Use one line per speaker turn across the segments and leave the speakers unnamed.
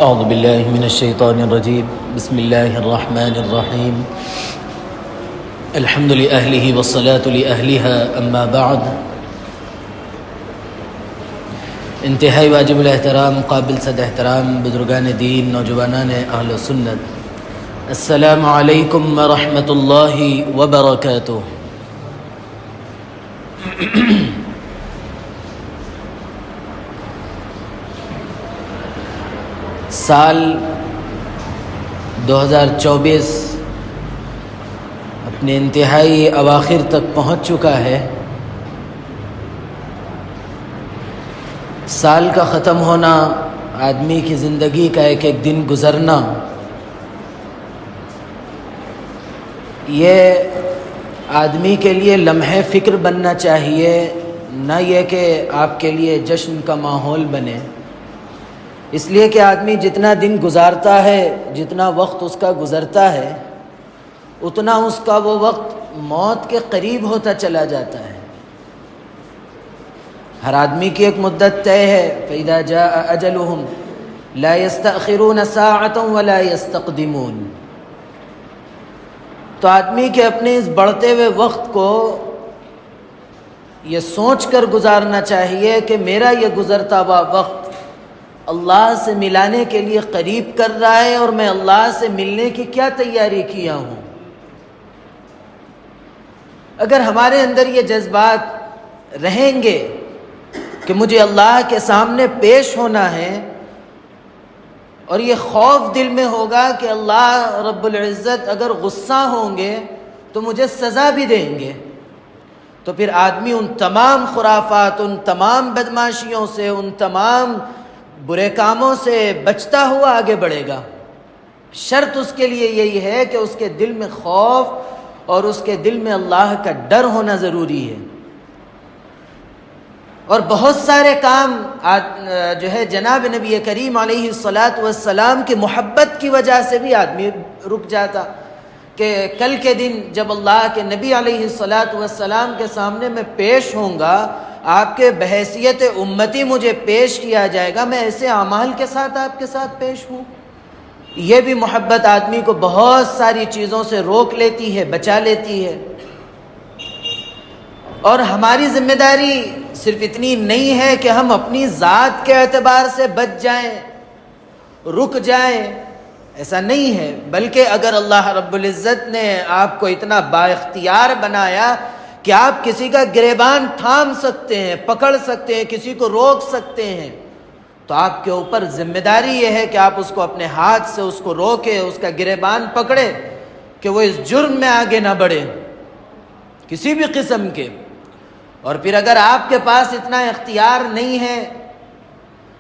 اعوذ باللہ من الشیطان الرجیم بسم اللہ الرحمن الرحیم الحمد لأہلہ والصلاة لأہلہا اما بعد انتہائی واجب الاحترام قابل صد احترام بزرگان دین نوجوانان اہل سنت السلام علیکم ورحمۃ اللہ وبرکاتہ۔ سال 2024 اپنے انتہائی اواخر تک پہنچ چکا ہے۔ سال کا ختم ہونا، آدمی کی زندگی کا ایک ایک دن گزرنا، یہ آدمی کے لیے لمحے فکر بننا چاہیے، نہ یہ کہ آپ کے لیے جشن کا ماحول بنے۔ اس لیے کہ آدمی جتنا دن گزارتا ہے، جتنا وقت اس کا گزرتا ہے، اتنا اس کا وہ وقت موت کے قریب ہوتا چلا جاتا ہے۔ ہر آدمی کی ایک مدت طے ہے، فَإِذَا جَاءَ أَجَلُهُمْ لَا يَسْتَأْخِرُونَ سَاعَةً وَلَا يَسْتَقْدِمُونَ۔ تو آدمی کے اپنے اس بڑھتے ہوئے وقت کو یہ سوچ کر گزارنا چاہیے کہ میرا یہ گزرتا ہوا وقت اللہ سے ملانے کے لیے قریب کر رہا ہے، اور میں اللہ سے ملنے کی کیا تیاری کیا ہوں۔ اگر ہمارے اندر یہ جذبات رہیں گے کہ مجھے اللہ کے سامنے پیش ہونا ہے، اور یہ خوف دل میں ہوگا کہ اللہ رب العزت اگر غصہ ہوں گے تو مجھے سزا بھی دیں گے، تو پھر آدمی ان تمام خرافات، ان تمام بدماشیوں سے، ان تمام برے کاموں سے بچتا ہوا آگے بڑھے گا۔ شرط اس کے لیے یہی ہے کہ اس کے دل میں خوف اور اس کے دل میں اللہ کا ڈر ہونا ضروری ہے۔ اور بہت سارے کام جو ہے جناب نبی کریم علیہ الصلاۃ کی محبت کی وجہ سے بھی آدمی رک جاتا کہ کل کے دن جب اللہ کے نبی علیہ الصلاۃ کے سامنے میں پیش ہوں گا، آپ کے بحیثیت امتی مجھے پیش کیا جائے گا، میں ایسے اعمال کے ساتھ آپ کے ساتھ پیش ہوں۔ یہ بھی محبت آدمی کو بہت ساری چیزوں سے روک لیتی ہے، بچا لیتی ہے۔ اور ہماری ذمہ داری صرف اتنی نہیں ہے کہ ہم اپنی ذات کے اعتبار سے بچ جائیں، رک جائیں، ایسا نہیں ہے، بلکہ اگر اللہ رب العزت نے آپ کو اتنا با اختیار بنایا کہ آپ کسی کا گریبان تھام سکتے ہیں، پکڑ سکتے ہیں، کسی کو روک سکتے ہیں، تو آپ کے اوپر ذمہ داری یہ ہے کہ آپ اس کو اپنے ہاتھ سے اس کو روکے، اس کا گریبان پکڑے کہ وہ اس جرم میں آگے نہ بڑھے کسی بھی قسم کے۔ اور پھر اگر آپ کے پاس اتنا اختیار نہیں ہے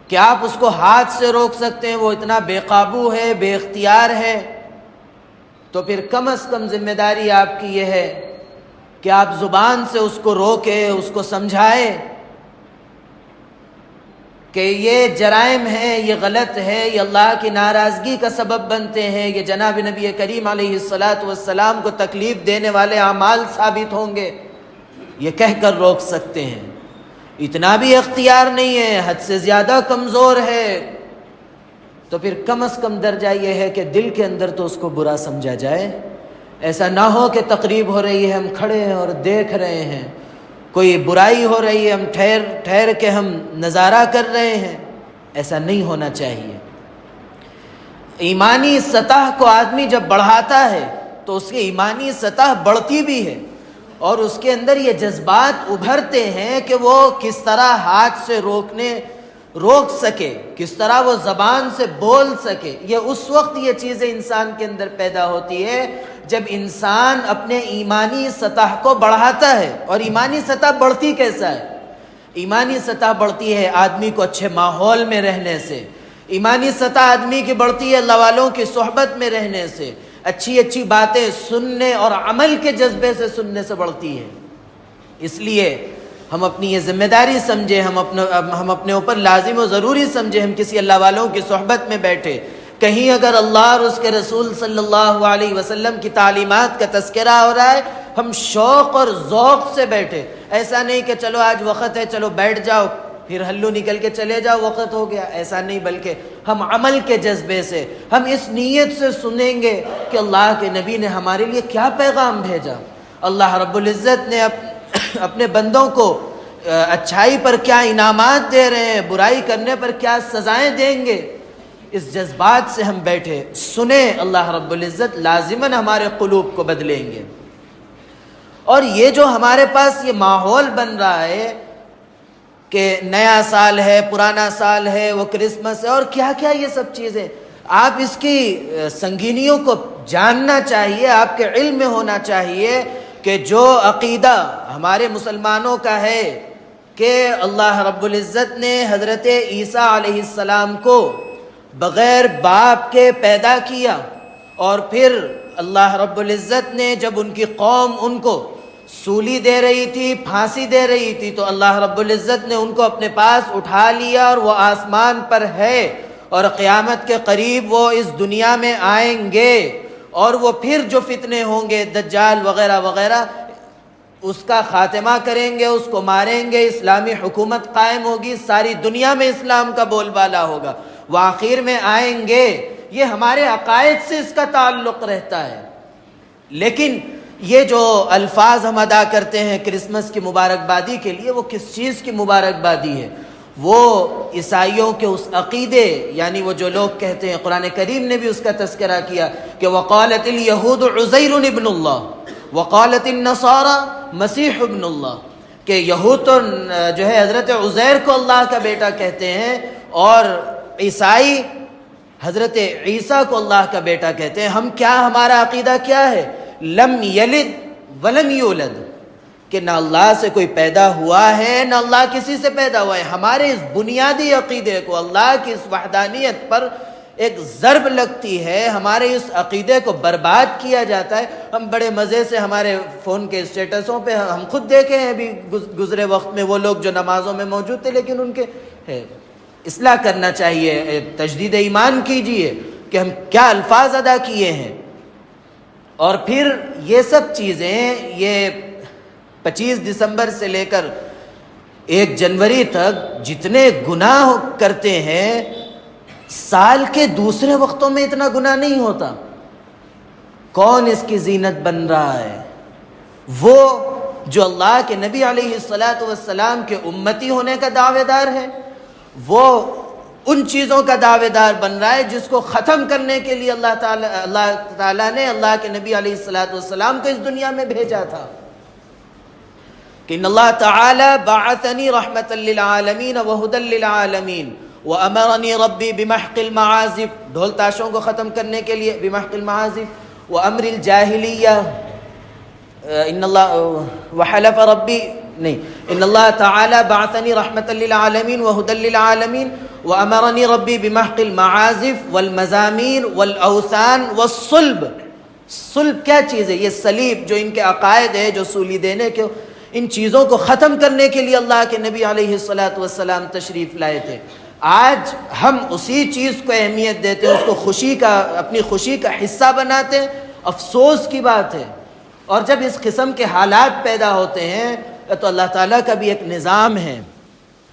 کہ آپ اس کو ہاتھ سے روک سکتے ہیں، وہ اتنا بے قابو ہے، بے اختیار ہے، تو پھر کم از کم ذمہ داری آپ کی یہ ہے کہ آپ زبان سے اس کو روکے، اس کو سمجھائے کہ یہ جرائم ہیں، یہ غلط ہے، یہ اللہ کی ناراضگی کا سبب بنتے ہیں، یہ جناب نبی کریم علیہ الصلاۃ کو تکلیف دینے والے اعمال ثابت ہوں گے، یہ کہہ کر روک سکتے ہیں۔ اتنا بھی اختیار نہیں ہے، حد سے زیادہ کمزور ہے، تو پھر کم از کم درجہ یہ ہے کہ دل کے اندر تو اس کو برا سمجھا جائے۔ ایسا نہ ہو کہ تقریب ہو رہی ہے، ہم کھڑے ہیں اور دیکھ رہے ہیں، کوئی برائی ہو رہی ہے، ہم ٹھہر کے ہم نظارہ کر رہے ہیں، ایسا نہیں ہونا چاہیے۔ ایمانی سطح کو آدمی جب بڑھاتا ہے تو اس کی ایمانی سطح بڑھتی بھی ہے، اور اس کے اندر یہ جذبات ابھرتے ہیں کہ وہ کس طرح ہاتھ سے روک سکے، کس طرح وہ زبان سے بول سکے۔ یہ اس وقت یہ چیزیں انسان کے اندر پیدا ہوتی ہے جب انسان اپنے ایمانی سطح کو بڑھاتا ہے۔ اور ایمانی سطح بڑھتی کیسا ہے؟ ایمانی سطح بڑھتی ہے آدمی کو اچھے ماحول میں رہنے سے، ایمانی سطح آدمی کی بڑھتی ہے اللہ والوں کی صحبت میں رہنے سے، اچھی اچھی باتیں سننے اور عمل کے جذبے سے سننے سے بڑھتی ہے۔ اس لیے ہم اپنی یہ ذمہ داری سمجھیں، ہم اپنے اوپر لازم و ضروری سمجھیں، ہم کسی اللہ والوں کی صحبت میں بیٹھے، کہیں اگر اللہ اور اس کے رسول صلی اللہ علیہ وسلم کی تعلیمات کا تذکرہ ہو رہا ہے، ہم شوق اور ذوق سے بیٹھے، ایسا نہیں کہ چلو آج وقت ہے چلو بیٹھ جاؤ، پھر ہلو نکل کے چلے جاؤ وقت ہو گیا، ایسا نہیں، بلکہ ہم عمل کے جذبے سے، ہم اس نیت سے سنیں گے کہ اللہ کے نبی نے ہمارے لیے کیا پیغام بھیجا، اللہ رب العزت نے اپنے بندوں کو اچھائی پر کیا انعامات دے رہے ہیں، برائی کرنے پر کیا سزائیں دیں گے، اس جذبات سے ہم بیٹھے سنیں، اللہ رب العزت لازماً ہمارے قلوب کو بدلیں گے۔ اور یہ جو ہمارے پاس یہ ماحول بن رہا ہے کہ نیا سال ہے، پرانا سال ہے، وہ کرسمس ہے اور کیا کیا یہ سب چیزیں، آپ اس کی سنگینیوں کو جاننا چاہیے، آپ کے علم میں ہونا چاہیے کہ جو عقیدہ ہمارے مسلمانوں کا ہے کہ اللہ رب العزت نے حضرت عیسیٰ علیہ السلام کو بغیر باپ کے پیدا کیا، اور پھر اللہ رب العزت نے جب ان کی قوم ان کو سولی دے رہی تھی، پھانسی دے رہی تھی، تو اللہ رب العزت نے ان کو اپنے پاس اٹھا لیا اور وہ آسمان پر ہے، اور قیامت کے قریب وہ اس دنیا میں آئیں گے، اور وہ پھر جو فتنے ہوں گے دجال وغیرہ وغیرہ اس کا خاتمہ کریں گے، اس کو ماریں گے، اسلامی حکومت قائم ہوگی، ساری دنیا میں اسلام کا بول بالا ہوگا، وہ آخر میں آئیں گے۔ یہ ہمارے عقائد سے اس کا تعلق رہتا ہے، لیکن یہ جو الفاظ ہم ادا کرتے ہیں کرسمس کی مبارکبادی کے لیے، وہ کس چیز کی مبارکبادی ہے؟ وہ عیسائیوں کے اس عقیدے، یعنی وہ جو لوگ کہتے ہیں، قرآن کریم نے بھی اس کا تذکرہ کیا کہ وقالت الیہود عزیر ابن اللہ وقالت النصارى مسیح ابن اللہ، کہ یہود تو جو ہے حضرت عزیر کو اللہ کا بیٹا کہتے ہیں، اور عیسائی حضرت عیسیٰ کو اللہ کا بیٹا کہتے ہیں۔ ہمارا عقیدہ کیا ہے؟ لم یلد ولم یولد، کہ نہ اللہ سے کوئی پیدا ہوا ہے نہ اللہ کسی سے پیدا ہوا ہے۔ ہمارے اس بنیادی عقیدے کو، اللہ کی اس وحدانیت پر ایک ضرب لگتی ہے، ہمارے اس عقیدے کو برباد کیا جاتا ہے۔ ہم بڑے مزے سے ہمارے فون کے اسٹیٹسوں پہ ہم خود دیکھے ہیں ابھی گزرے وقت میں، وہ لوگ جو نمازوں میں موجود تھے، لیکن ان کے اصلاح کرنا چاہیے، تجدید ایمان کیجئے کہ ہم کیا الفاظ ادا کیے ہیں۔ اور پھر یہ سب چیزیں، یہ 25 دسمبر سے لے کر 1 جنوری تک جتنے گناہ کرتے ہیں، سال کے دوسرے وقتوں میں اتنا گناہ نہیں ہوتا۔ کون اس کی زینت بن رہا ہے؟ وہ جو اللہ کے نبی علیہ الصلاۃ کے امتی ہونے کا دعوے دار ہے، وہ ان چیزوں کا دعوے دار بن رہا ہے جس کو ختم کرنے کے لیے اللہ تعالیٰ نے اللہ کے نبی علیہ الصلاۃ کو اس دنیا میں بھیجا تھا، کہ ان اللہ تعالیٰ بعثنی رحمۃ للعالمین وہدی للعالمین وامرنی ربی بمحق المعازف، ڈھول تاشوں کو ختم کرنے کے لیے، بمحق المعازف وامر الجاہلیہ، ان اللہ وحلف ربی نہیں، ان اللہ تعالیٰ بعثنی رحمۃ للعالمین وہدی للعالمین وامرنی ربی بمحق المعازف والمزامیر والاوثان والصلب۔ صلب کیا چیز ہے؟ یہ صلیب جو ان کے عقائد ہے، جو سولی دینے کے، ان چیزوں کو ختم کرنے کے لیے اللہ کے نبی علیہ الصلاۃ تشریف لائے تھے۔ آج ہم اسی چیز کو اہمیت دیتے ہیں، اس کو اپنی خوشی کا حصہ بناتے ہیں۔ افسوس کی بات ہے، اور جب اس قسم کے حالات پیدا ہوتے ہیں تو اللہ تعالیٰ کا بھی ایک نظام ہے۔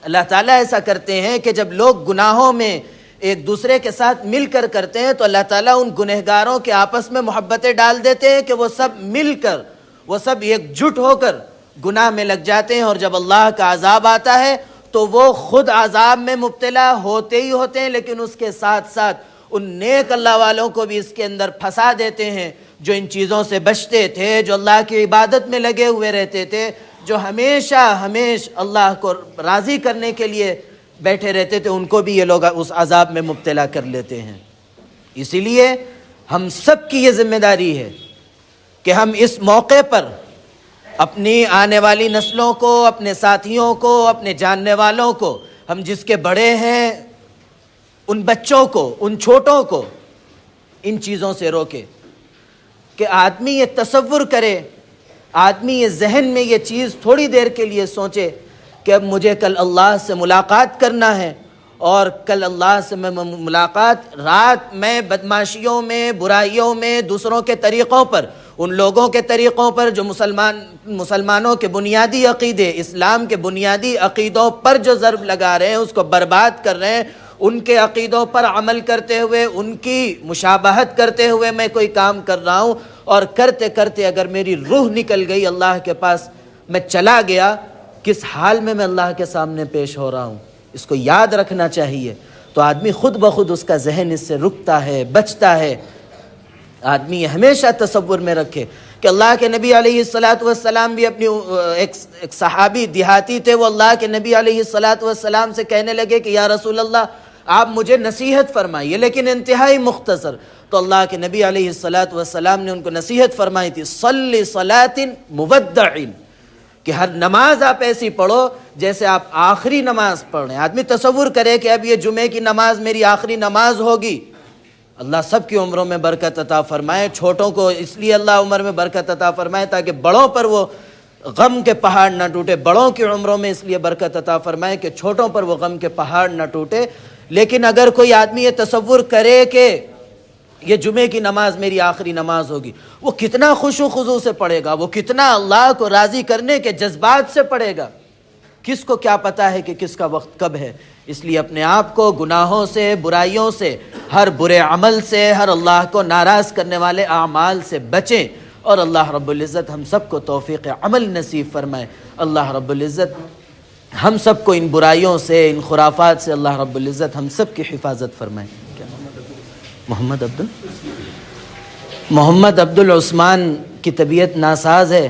اللہ تعالیٰ ایسا کرتے ہیں کہ جب لوگ گناہوں میں ایک دوسرے کے ساتھ مل کر کرتے ہیں تو اللہ تعالیٰ ان گنہگاروں کے آپس میں محبتیں ڈال دیتے ہیں کہ وہ سب مل کر، وہ سب ایک جٹ ہو کر گناہ میں لگ جاتے ہیں، اور جب اللہ کا عذاب آتا ہے تو وہ خود عذاب میں مبتلا ہوتے ہی ہوتے ہیں، لیکن اس کے ساتھ ساتھ ان نیک اللہ والوں کو بھی اس کے اندر پھنسا دیتے ہیں، جو ان چیزوں سے بچتے تھے، جو اللہ کی عبادت میں لگے ہوئے رہتے تھے، جو ہمیشہ اللہ کو راضی کرنے کے لیے بیٹھے رہتے تھے، ان کو بھی یہ لوگ اس عذاب میں مبتلا کر لیتے ہیں۔ اسی لیے ہم سب کی یہ ذمہ داری ہے کہ ہم اس موقع پر اپنی آنے والی نسلوں کو، اپنے ساتھیوں کو، اپنے جاننے والوں کو، ہم جس کے بڑے ہیں ان بچوں کو، ان چھوٹوں کو ان چیزوں سے روکے، کہ آدمی یہ تصور کرے، آدمی یہ ذہن میں یہ چیز تھوڑی دیر کے لیے سوچے کہ اب مجھے کل اللہ سے ملاقات کرنا ہے، اور کل اللہ سے میں ملاقات، رات میں بدماشیوں میں، برائیوں میں، دوسروں کے طریقوں پر ان لوگوں کے طریقوں پر جو مسلمانوں کے بنیادی عقیدے، اسلام کے بنیادی عقیدوں پر جو ضرب لگا رہے ہیں، اس کو برباد کر رہے ہیں، ان کے عقیدوں پر عمل کرتے ہوئے، ان کی مشابہت کرتے ہوئے میں کوئی کام کر رہا ہوں، اور کرتے کرتے اگر میری روح نکل گئی اللہ کے پاس، میں چلا گیا، کس حال میں اللہ کے سامنے پیش ہو رہا ہوں، اس کو یاد رکھنا چاہیے۔ تو آدمی خود بخود اس کا ذہن اس سے رکتا ہے، بچتا ہے۔ آدمی یہ ہمیشہ تصور میں رکھے کہ اللہ کے نبی علیہ السلام بھی اپنی ایک صحابی دیہاتی تھے، وہ اللہ کے نبی علیہ السلام سے کہنے لگے کہ یا رسول اللہ آپ مجھے نصیحت فرمائیے، لیکن انتہائی مختصر۔ تو اللہ کے نبی علیہ السلام نے ان کو نصیحت فرمائی تھی، صلی صلاۃ مودع، کہ ہر نماز آپ ایسی پڑھو جیسے آپ آخری نماز پڑھ رہے ہیں۔ آدمی تصور کرے کہ اب یہ جمعے کی نماز میری آخری نماز ہوگی۔ اللہ سب کی عمروں میں برکت عطا فرمائے، چھوٹوں کو اس لیے اللہ عمر میں برکت عطا فرمائے تاکہ بڑوں پر وہ غم کے پہاڑ نہ ٹوٹے، بڑوں کی عمروں میں اس لیے برکت عطا فرمائے کہ چھوٹوں پر وہ غم کے پہاڑ نہ ٹوٹے۔ لیکن اگر کوئی آدمی یہ تصور کرے کہ یہ جمعے کی نماز میری آخری نماز ہوگی، وہ کتنا خشوع و خضوع سے پڑھے گا، وہ کتنا اللہ کو راضی کرنے کے جذبات سے پڑھے گا، کس کو کیا پتا ہے کہ کس کا وقت کب ہے۔ اس لیے اپنے آپ کو گناہوں سے، برائیوں سے، ہر برے عمل سے، ہر اللہ کو ناراض کرنے والے اعمال سے بچیں، اور اللہ رب العزت ہم سب کو توفیق عمل نصیب فرمائے۔ اللہ رب العزت ہم سب کو ان برائیوں سے، ان خرافات سے اللہ رب العزت ہم سب کی حفاظت فرمائے۔ محمد عبد العثمان کی طبیعت ناساز ہے،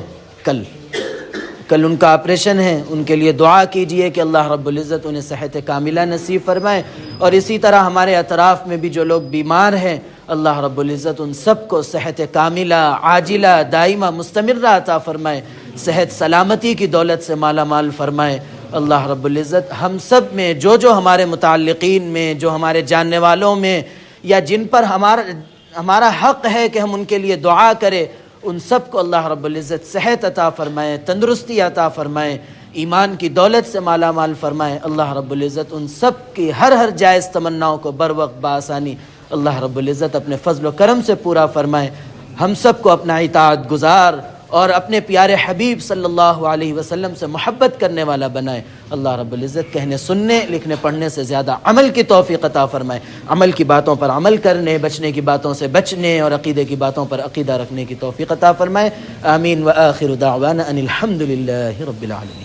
کل ان کا آپریشن ہے، ان کے لیے دعا کیجئے کہ اللہ رب العزت انہیں صحت کاملہ نصیب فرمائے، اور اسی طرح ہمارے اطراف میں بھی جو لوگ بیمار ہیں اللہ رب العزت ان سب کو صحت کاملہ، عاجلہ، دائمہ، مستمرہ عطا فرمائے، صحت سلامتی کی دولت سے مالا مال فرمائے۔ اللہ رب العزت ہم سب میں جو ہمارے متعلقین میں، جو ہمارے جاننے والوں میں، یا جن پر ہمارا حق ہے کہ ہم ان کے لیے دعا کریں، ان سب کو اللہ رب العزت صحت عطا فرمائے، تندرستی عطا فرمائے، ایمان کی دولت سے مالا مال فرمائے۔ اللہ رب العزت ان سب کی ہر جائز تمناؤں کو بر وقت بآسانی اللہ رب العزت اپنے فضل و کرم سے پورا فرمائے۔ ہم سب کو اپنا اطاعت گزار اور اپنے پیارے حبیب صلی اللہ علیہ وسلم سے محبت کرنے والا بنائے۔ اللہ رب العزت کہنے، سننے، لکھنے، پڑھنے سے زیادہ عمل کی توفیق عطا فرمائے، عمل کی باتوں پر عمل کرنے، بچنے کی باتوں سے بچنے، اور عقیدے کی باتوں پر عقیدہ رکھنے کی توفیق عطا فرمائے۔ آمین۔ وآخر دعوانا ان الحمد للہ رب العالمین۔